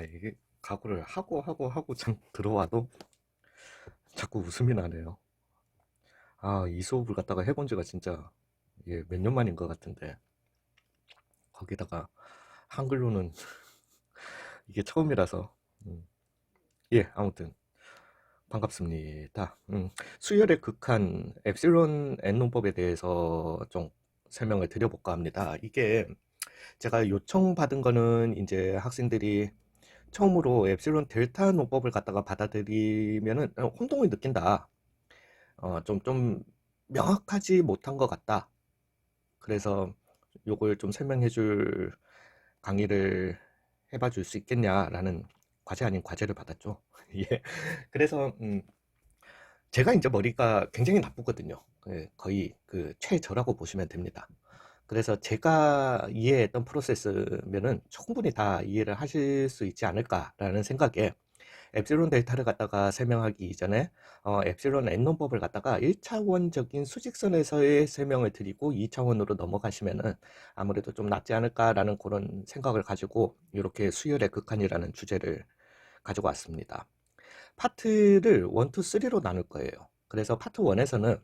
이게 각오를 하고 참 들어와도 자꾸 웃음이 나네요. 이 수업을 갖다가 해본 지가 진짜 몇 년 만인 것 같은데, 거기다가 한글로는 이게 처음이라서, 음, 아무튼 반갑습니다. 수열의 극한 엡실론 N론법에 대해서 좀 설명을 드려볼까 합니다. 이게 제가 요청받은 거는 이제 학생들이 처음으로 엡실론 델타 논법을 갖다가 받아들이면은 혼동을 느낀다. 좀 명확하지 못한 것 같다. 그래서 요걸 좀 설명해 줄 강의를 해봐 줄 수 있겠냐라는 과제 아닌 과제를 받았죠. 예. 그래서 제가 이제 머리가 굉장히 나쁘거든요. 거의 그 최저라고 보시면 됩니다. 그래서 제가 이해했던 프로세스면은 충분히 다 이해를 하실 수 있지 않을까라는 생각에 엡실론 델타를 갖다가 설명하기 이전에 엡실론 N론법을 갖다가 1차원적인 수직선에서의 설명을 드리고 2차원으로 넘어가시면은 아무래도 좀 낫지 않을까라는 그런 생각을 가지고 이렇게 수열의 극한이라는 주제를 가지고 왔습니다. 파트를 1, 2, 3로 나눌 거예요. 그래서 파트 1에서는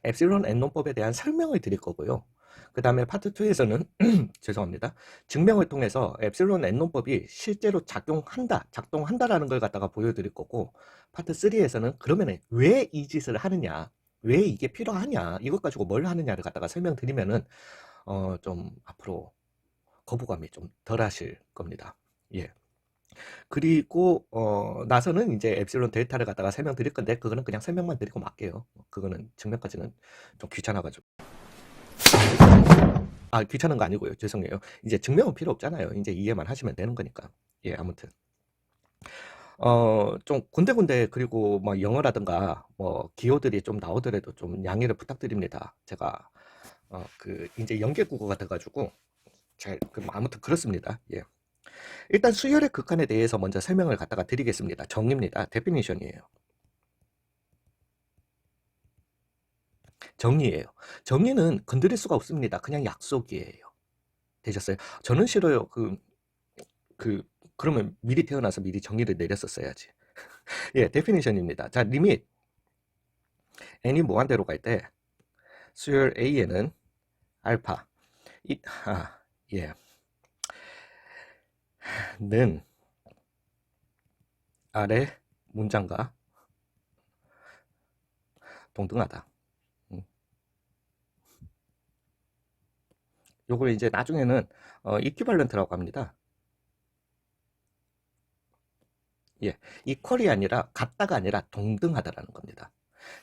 엡실론 N론법에 대한 설명을 드릴 거고요. 그 다음에 파트 2에서는 죄송합니다. 증명을 통해서 엡실론 N론법이 실제로 작동한다라는 걸 갖다가 보여드릴 거고, 파트 3에서는 그러면 왜 이 짓을 하느냐, 왜 이게 필요하냐, 이것 가지고 뭘 하느냐를 갖다가 설명드리면은 좀 앞으로 거부감이 좀 덜 하실 겁니다. 예. 그리고 나서는 이제 엡실론 델타를 갖다가 설명드릴 건데, 그거는 그냥 설명만 드리고 말게요. 그거는 증명까지는 좀 귀찮아가지고. 귀찮은 거 아니고요. 죄송해요. 이제 증명은 필요 없잖아요. 이제 이해만 하시면 되는 거니까. 아무튼. 좀 군데군데 그리고 뭐 영어라든가 뭐 기호들이 좀 나오더라도 좀 양해를 부탁드립니다. 제가 이제 연계국어 같아가지고 아무튼 그렇습니다. 예. 일단 수열의 극한에 대해서 먼저 설명을 갖다가 드리겠습니다. 정의입니다. 데피니션이에요. 정의예요. 정의는 건드릴 수가 없습니다. 그냥 약속이에요. 되셨어요? 저는 싫어요. 그, 그러면 미리 태어나서 미리 정의를 내렸었어야지. 예, 데피니션입니다. 자, 리밋. n이 무한대로 갈 때, 수열 a에는 알파, 예, 는 아래 문장과 동등하다. 요걸 이제 나중에는 이퀴발런트라고 합니다. 예, 이퀄이 아니라 같다가 아니라 동등하다라는 겁니다.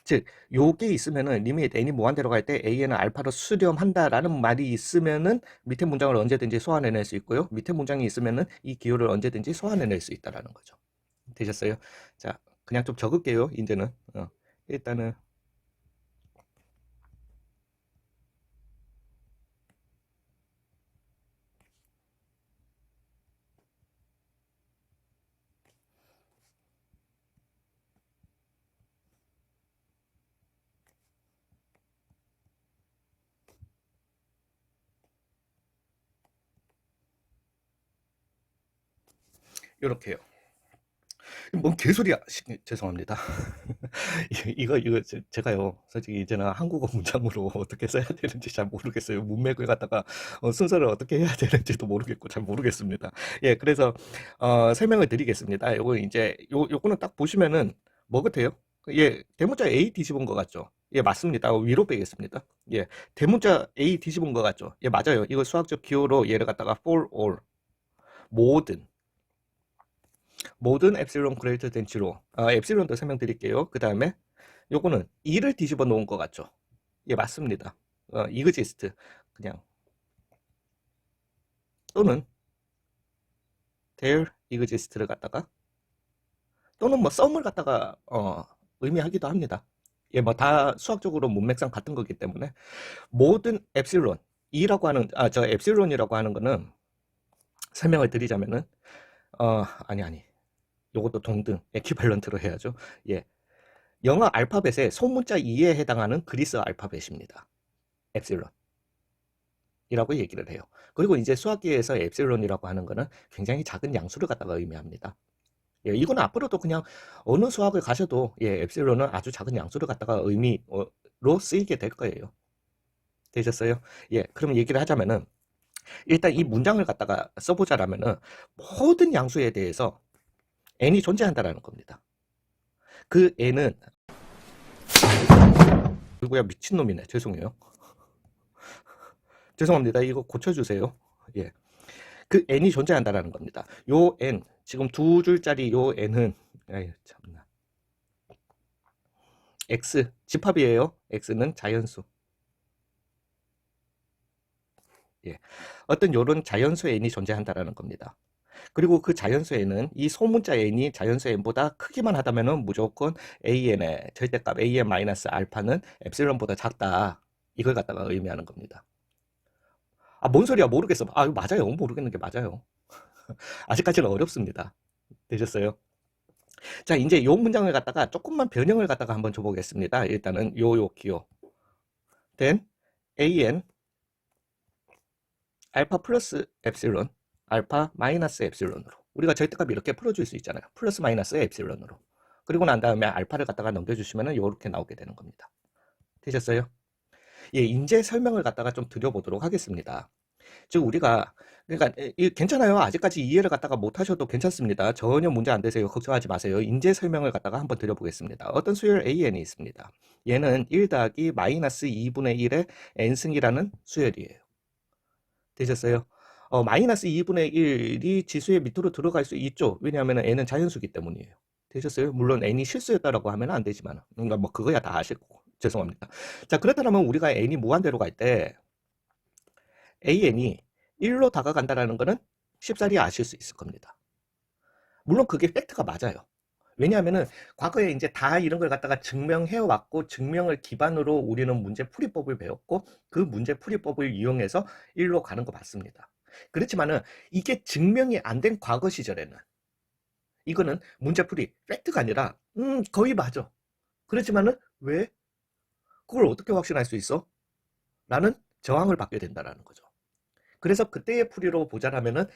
즉, 요게 있으면은 리밋 n이 무한대로 갈 때 a에는 알파로 수렴한다라는 말이 있으면은 밑에 문장을 언제든지 소환해낼 수 있고요. 밑에 문장이 있으면은 이 기호를 언제든지 소환해낼 수 있다라는 거죠. 되셨어요? 자, 그냥 좀 적을게요. 이제는 일단은 이렇게요. 뭔 개소리야. 죄송합니다. 이거 제가요. 솔직히 이제는 한국어 문장으로 어떻게 써야 되는지 잘 모르겠어요. 문맥을 갖다가 순서를 어떻게 해야 되는지도 모르겠고 잘 모르겠습니다. 예, 그래서 설명을 드리겠습니다. 요거 이제 요거는 딱 보시면은 뭐 같아요? 예, 대문자 A 뒤집은 것 같죠? 예, 맞습니다. 위로 빼겠습니다. 예, 대문자 A 뒤집은 것 같죠? 예, 맞아요. 이거 수학적 기호로 얘를 갖다가 for all 모든 엡실론 그레이터 된 0 엡실론도 설명드릴게요. 그 다음에 요거는 2를 뒤집어 놓은 것 같죠? 예, 맞습니다. 이그지스트 그냥 또는 there exist를 갖다가 또는 뭐 썸을 갖다가 의미하기도 합니다. 예, 뭐 다 수학적으로 문맥상 같은 거기 때문에 모든 엡실론 2라고 하는 저 엡실론이라고 하는 거는 설명을 드리자면은 아니 요것도 동등 에퀴발런트로 해야죠. 예, 영어 알파벳의 소문자 2에 해당하는 그리스 알파벳입니다. 엡실론. 이라고 얘기를 해요. 그리고 이제 수학계에서 엡실론이라고 하는 거는 굉장히 작은 양수를 갖다가 의미합니다. 예, 이건 앞으로도 그냥 어느 수학을 가셔도 예, 엡실론은 아주 작은 양수를 갖다가 의미로 쓰이게 될 거예요. 되셨어요? 예, 그럼 얘기를 하자면은 일단 이 문장을 갖다가 써보자라면은 모든 양수에 대해서 n이 존재한다라는 겁니다. 그 n은 누구야 미친놈이네. 죄송해요. 죄송합니다. 이거 고쳐주세요. 예, 그 n이 존재한다라는 겁니다. 요 n 지금 두 줄짜리 요 n은 아유 참나 x 집합이에요. x는 자연수. 예, 어떤 요런 자연수 n이 존재한다라는 겁니다. 그리고 그 자연수 n은 이 소문자 n이 자연수 n보다 크기만 하다면은 무조건 an의 절대값 an-알파는 엡실론보다 작다. 이걸 갖다가 의미하는 겁니다. 아, 뭔 소리야? 모르겠어. 아, 맞아요. 모르겠는 게 맞아요. 아직까지는 어렵습니다. 되셨어요? 자, 이제 요 문장을 갖다가 조금만 변형을 갖다가 한번 줘보겠습니다. 일단은 요 기호. then an 알파 플러스 엡실론 알파 마이너스 엡실론으로 우리가 절대값 이렇게 풀어줄 수 있잖아요. 플러스 마이너스 엡실론으로. 그리고 난 다음에 알파를 갖다가 넘겨주시면 이렇게 나오게 되는 겁니다. 되셨어요? 예, 이제 설명을 갖다가 좀 드려보도록 하겠습니다. 즉 우리가 그러니까 괜찮아요. 아직까지 이해를 갖다가 못 하셔도 괜찮습니다. 전혀 문제 안 되세요. 걱정하지 마세요. 인제 설명을 갖다가 한번 드려보겠습니다. 어떤 수열 AN이 있습니다. 얘는 1 더하기 마이너스 2분의 1의 n승이라는 수열이에요. 되셨어요? 마이너스 2분의 1이 지수의 밑으로 들어갈 수 있죠. 왜냐하면 n은 자연수기 때문이에요. 되셨어요? 물론 n이 실수였다라고 하면 안 되지만 그러니까 뭐 그거야 다 아실 거고 죄송합니다. 자, 그렇다면 우리가 n이 무한대로 갈 때 an이 1로 다가간다라는 거는 쉽사리 아실 수 있을 겁니다. 물론 그게 팩트가 맞아요. 왜냐하면은 과거에 이제 다 이런 걸 갖다가 증명해 왔고 증명을 기반으로 우리는 문제풀이법을 배웠고 그 문제풀이법을 이용해서 1로 가는 거 맞습니다. 그렇지만은 이게 증명이 안 된 과거 시절에는 이거는 문제풀이 팩트가 아니라 거의 맞아. 그렇지만은 왜? 그걸 어떻게 확신할 수 있어? 라는 저항을 받게 된다라는 거죠. 그래서 그때의 풀이로 보자라면은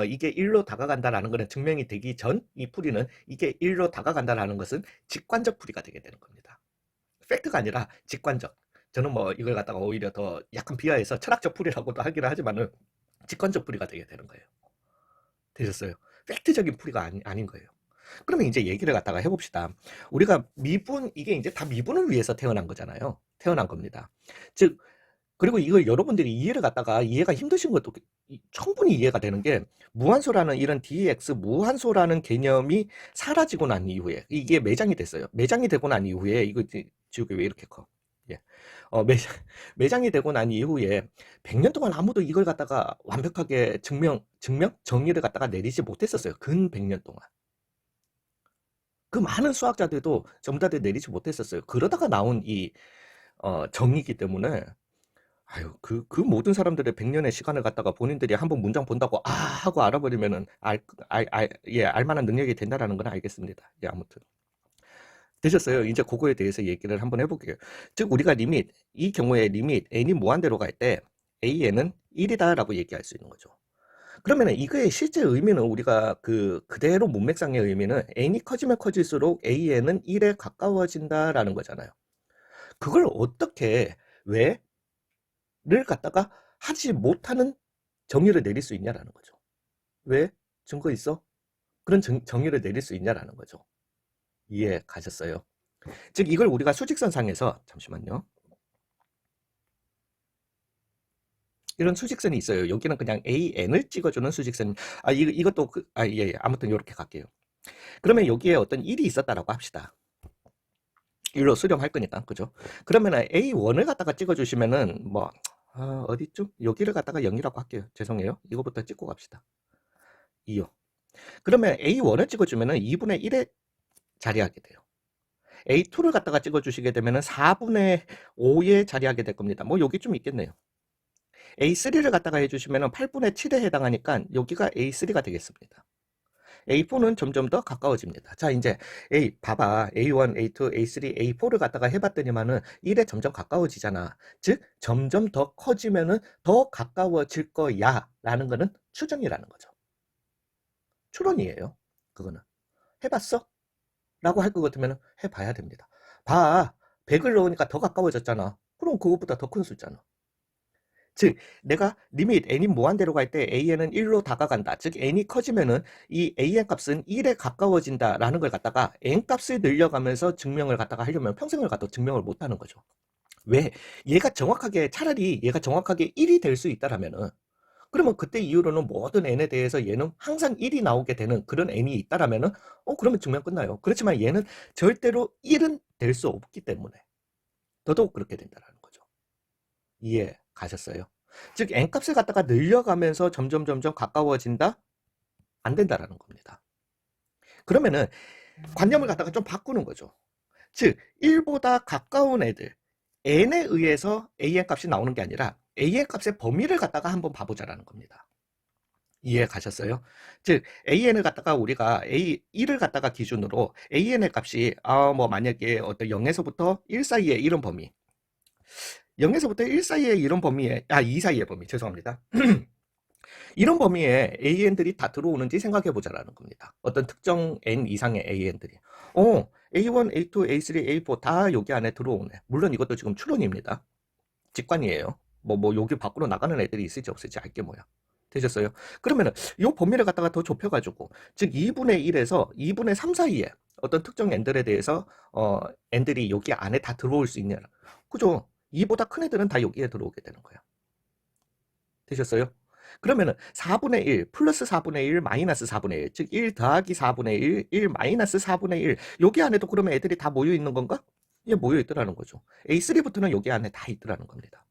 이게 1로 다가간다라는 것은 증명이 되기 전 이 풀이는 이게 1로 다가간다라는 것은 직관적 풀이가 되게 되는 겁니다. 팩트가 아니라 직관적. 저는 뭐 이걸 갖다가 오히려 더 약간 비하해서 철학적 풀이라고도 하기는 하지만은 직관적 풀이가 되게 되는 거예요. 되셨어요? 팩트적인 풀이가 아닌 거예요. 그러면 이제 얘기를 갖다가 해봅시다. 우리가 미분, 이게 이제 다 미분을 위해서 태어난 거잖아요. 태어난 겁니다. 즉, 그리고 이걸 여러분들이 이해를 갖다가 이해가 힘드신 것도 충분히 이해가 되는 게 무한소라는 이런 dx 무한소라는 개념이 사라지고 난 이후에 이게 매장이 됐어요. 매장이 되고 난 이후에 이거 지우개 왜 이렇게 커? 예. 매장이 되고 난 이후에 100년 동안 아무도 이걸 갖다가 완벽하게 정리를 갖다가 내리지 못했었어요. 근 100년 동안. 그 많은 수학자들도 전부 다들 내리지 못했었어요. 그러다가 나온 이 정의이기 때문에 아유, 그 모든 사람들의 100년의 시간을 갖다가 본인들이 한번 문장 본다고 하고 알아버리면은 예, 알만한 능력이 된다라는 건 알겠습니다. 예, 아무튼 되셨어요. 이제 그거에 대해서 얘기를 한번 해볼게요. 즉 우리가 이 경우에 리밋 n이 무한대로 갈 때 an은 1이다라고 얘기할 수 있는 거죠. 그러면은 이거의 실제 의미는 우리가 그대로 문맥상의 의미는 n이 커지면 커질수록 an은 1에 가까워진다라는 거잖아요. 그걸 어떻게 왜? 를 갖다가 하지 못하는 정의를 내릴 수 있냐라는 거죠. 왜? 증거 있어? 그런 정의를 내릴 수 있냐라는 거죠. 이해 가셨어요? 즉 이걸 우리가 수직선상에서 잠시만요. 이런 수직선이 있어요. 여기는 그냥 AN을 찍어주는 수직선. 이것도 예, 아무튼 이렇게 갈게요. 그러면 여기에 어떤 1이 있었다라고 합시다. 1로 수렴할 거니까, 그죠? 그러면 A1을 갖다가 찍어주시면은 뭐 어디쯤? 여기를 갖다가 0이라고 할게요. 죄송해요. 이거부터 찍고 갑시다. 2요. 그러면 A1을 찍어주면은 2분의 1에 자리하게 돼요. A2를 갖다가 찍어주시게 되면은 4분의 5에 자리하게 될 겁니다. 뭐 여기 좀 있겠네요. A3를 갖다가 해주시면은 8분의 7에 해당하니까 여기가 A3가 되겠습니다. A4는 점점 더 가까워집니다. 자, 이제 봐봐. A1, A2, A3, A4를 갖다가 해봤더니만은 1에 점점 가까워지잖아. 즉, 점점 더 커지면은 더 가까워질 거야. 라는 거는 추정이라는 거죠. 추론이에요. 그거는. 해봤어? 라고 할 것 같으면 해봐야 됩니다. 봐. 100을 넣으니까 더 가까워졌잖아. 그럼 그것보다 더 큰 숫자는. 즉 내가 리밋 n이 무한대로 갈 때 an은 1로 다가간다. 즉 n이 커지면은 이 an 값은 1에 가까워진다 라는 걸 갖다가 n 값을 늘려가면서 증명을 갖다가 하려면 평생을 갖다 증명을 못 하는 거죠. 왜? 차라리 얘가 정확하게 1이 될 수 있다라면은, 그러면 그때 이후로는 모든 n에 대해서 얘는 항상 1이 나오게 되는 그런 n이 있다라면은, 그러면 증명 끝나요. 그렇지만 얘는 절대로 1은 될 수 없기 때문에 더더욱 그렇게 된다라는 거죠. 이해 가셨어요? 즉 n값을 갖다가 늘려가면서 점점 가까워진다? 안 된다라는 겁니다. 그러면은 관념을 갖다가 좀 바꾸는 거죠. 즉 1보다 가까운 애들, n에 의해서 an 값이 나오는 게 아니라 an 값의 범위를 갖다가 한번 봐보자라는 겁니다. 이해 가셨어요? 즉 an을 갖다가 우리가 1을 갖다가 기준으로 an의 값이 뭐 만약에 어떤 0에서부터 1 사이에 이런 범위, 0에서부터 1 사이에 이런 범위에 2 사이의 범위, 죄송합니다. 이런 범위에 AN들이 다 들어오는지 생각해 보자라는 겁니다. 어떤 특정 N 이상의 AN들이. A1, A2, A3, A4 다 여기 안에 들어오네. 물론 이것도 지금 추론입니다. 직관이에요. 여기 밖으로 나가는 애들이 있을지 없을지 알게 뭐야. 되셨어요? 그러면은 이 범위를 갖다가 더 좁혀가지고, 즉 2분의 1에서 2분의 3 사이에 어떤 특정 N들에 대해서 N들이 여기 안에 다 들어올 수 있냐. 그죠? 2보다 큰 애들은 다 여기에 들어오게 되는 거야. 되셨어요? 그러면은 4분의 1 플러스 4분의 1 마이너스 4분의 1, 즉 1 더하기 4분의 1, 1 마이너스 4분의 1, 여기 안에도 그러면 애들이 다 모여 있는 건가? 예, 모여 있더라는 거죠. A3부터는 여기 안에 다 있더라는 겁니다.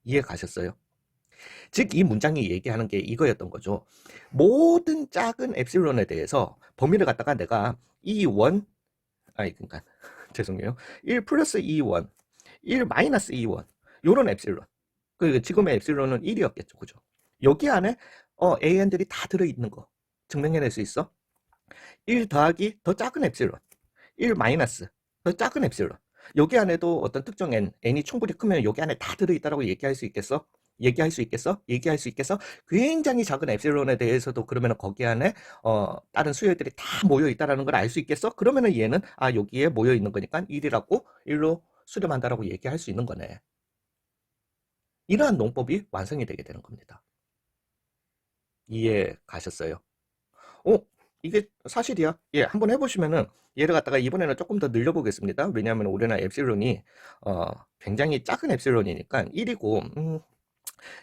이해 가셨어요? 즉 이 문장이 얘기하는 게 이거였던 거죠. 모든 작은 엡실론에 대해서 범위를 갖다가 내가 E1, 그러니까 죄송해요. 1 플러스 E1, 1 마이너스 E1, 요런 엡실론. 지금의 엡실론은 1이었겠죠. 그죠? 여기 안에 AN들이 다 들어있는 거 증명해낼 수 있어? 1 더하기 더 작은 엡실론, 1 마이너스 더 작은 엡실론. 여기 안에도 어떤 특정 n이 충분히 크면 여기 안에 다 들어있다라고 얘기할 수 있겠어? 얘기할 수 있겠어? 얘기할 수 있겠어? 굉장히 작은 엡실론에 대해서도 그러면 거기 안에 다른 수열들이 다 모여 있다라는 걸 알 수 있겠어? 그러면은 얘는 여기에 모여 있는 거니까 1이라고 1로 수렴한다라고 얘기할 수 있는 거네. 이러한 농법이 완성이 되게 되는 겁니다. 이해 가셨어요? 이게 사실이야. 예, 한번 해보시면은 얘를 갖다가 이번에는 조금 더 늘려보겠습니다. 왜냐하면 우리나라 엡실론이 굉장히 작은 엡실론이니까 1이고,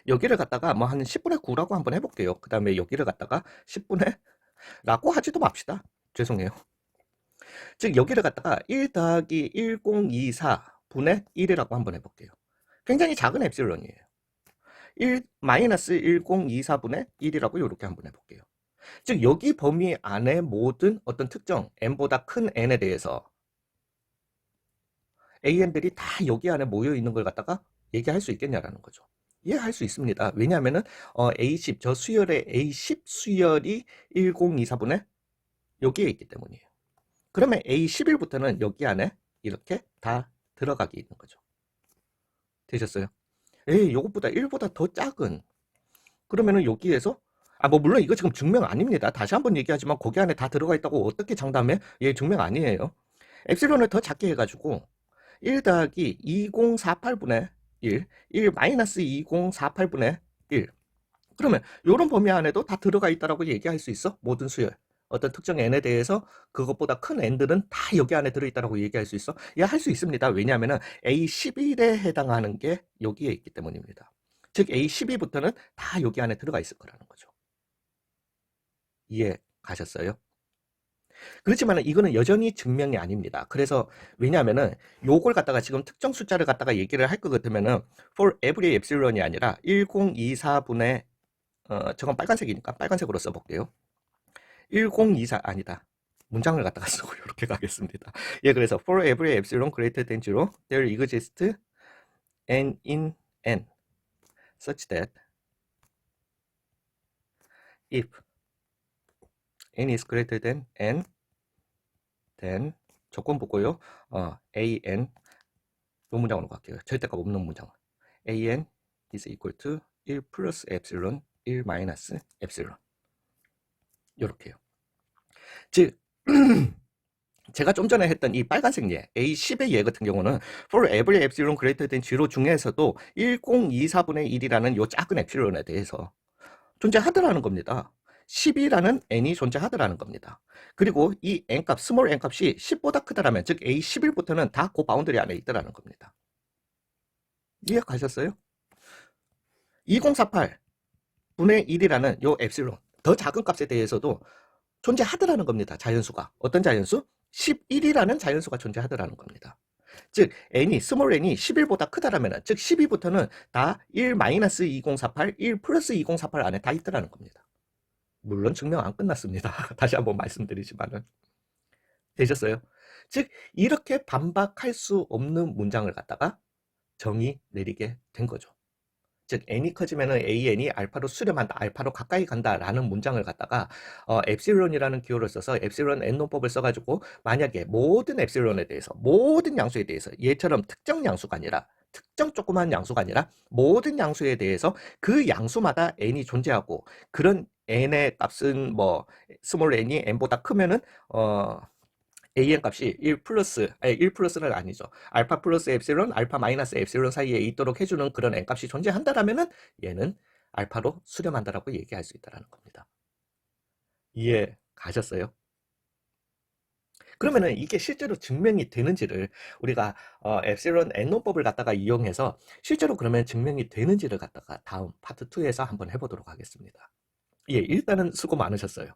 여기를 갖다가 뭐 한 10분의 9라고 한번 해볼게요. 그 다음에 여기를 갖다가 10분의 라고 하지도 맙시다. 죄송해요. 즉 여기를 갖다가 1 더하기 1024분의 1이라고 한번 해볼게요. 굉장히 작은 엡실론이에요. 1 마이너스 1024분의 1이라고 이렇게 한번 해볼게요. 즉 여기 범위 안에 모든 어떤 특정 n보다 큰 n에 대해서 an들이 다 여기 안에 모여 있는 걸 갖다가 얘기할 수 있겠냐라는 거죠. 이해할 수 있습니다. 왜냐하면은 A10 저 수열의 A10 수열이 1024분의 여기에 있기 때문이에요. 그러면 A11부터는 여기 안에 이렇게 다 들어가게 있는 거죠. 되셨어요? 요것보다 1보다 더 작은, 그러면은 여기에서 물론 이거 지금 증명 아닙니다. 다시 한번 얘기하지만 거기 안에 다 들어가 있다고 어떻게 장담해? 증명 아니에요. 엡실론을 더 작게 해가지고 1 더하기 2048분의 1, 1 마이너스 2048분의 1. 그러면 이런 범위 안에도 다 들어가 있다라고 얘기할 수 있어? 모든 수열. 어떤 특정 n에 대해서 그것보다 큰 n들은 다 여기 안에 들어있다라고 얘기할 수 있어? 할 수 있습니다. 왜냐하면 A11에 해당하는 게 여기에 있기 때문입니다. 즉 A12부터는 다 여기 안에 들어가 있을 거라는 거죠. 이해 가셨어요? 그렇지만 이거는 여전히 증명이 아닙니다. 그래서 왜냐하면은 요걸 갖다가 지금 특정 숫자를 갖다가 얘기를 할 것 같으면은 for every epsilon이 아니라 1024분의 저건 빨간색이니까 빨간색으로 써볼게요. 1024 아니다. 문장을 갖다가 쓰고 이렇게 가겠습니다. 그래서 for every epsilon greater than 0 there exists n in n such that if n is greater than n, then 조건 보고요. an 이 문장으로 갈게요. 절대값 없는 문장. an is equal to 1 플러스 엡실론, 1 마이너스 엡실론. 요렇게요. 즉 제가 좀 전에 했던 이 빨간색 예, A10의 예 같은 경우는 for every epsilon greater than 0 중에서도 1024분의 1이라는 요 작은 epsilon에 대해서 존재하더라는 겁니다. 10이라는 n이 존재하더라는 겁니다. 그리고 이 n값, 스몰 n값이 10보다 크다라면, 즉 A11부터는 다 그 바운더리 안에 있더라는 겁니다. 이해가셨어요? 2048 분의 1이라는 요 엡실론, 더 작은 값에 대해서도 존재하더라는 겁니다. 자연수가. 어떤 자연수? 11이라는 자연수가 존재하더라는 겁니다. 즉 n이, 스몰 n이 11보다 크다라면, 즉 12부터는 다 1-2048, 1 플러스 2048 안에 다 있더라는 겁니다. 물론 증명 안 끝났습니다. 다시 한번 말씀드리지만은. 되셨어요? 즉 이렇게 반박할 수 없는 문장을 갖다가 정의 내리게 된 거죠. 즉 n이 커지면은 an이 알파로 수렴한다, 알파로 가까이 간다라는 문장을 갖다가 엡실론이라는 기호를 써서 엡실론 n론법을 써가지고 만약에 모든 엡실론에 대해서, 모든 양수에 대해서, 얘처럼 특정 양수가 아니라, 특정 조그만 양수가 아니라 모든 양수에 대해서 그 양수마다 n이 존재하고, 그런 n의 값은 뭐 스몰 n이 n보다 크면은 an 값이 1 플러스, 아니 1 플러스는 아니죠. 알파 플러스 엡실론, 알파 마이너스 엡실론 사이에 있도록 해주는 그런 n 값이 존재한다라면은 얘는 알파로 수렴한다라고 얘기할 수 있다라는 겁니다. 이해 가셨어요? 그러면은 이게 실제로 증명이 되는지를 우리가 엡실론 n론법을 갖다가 이용해서 실제로 그러면 증명이 되는지를 갖다가 다음 파트 2에서 한번 해보도록 하겠습니다. 예, 일단은 수고 많으셨어요.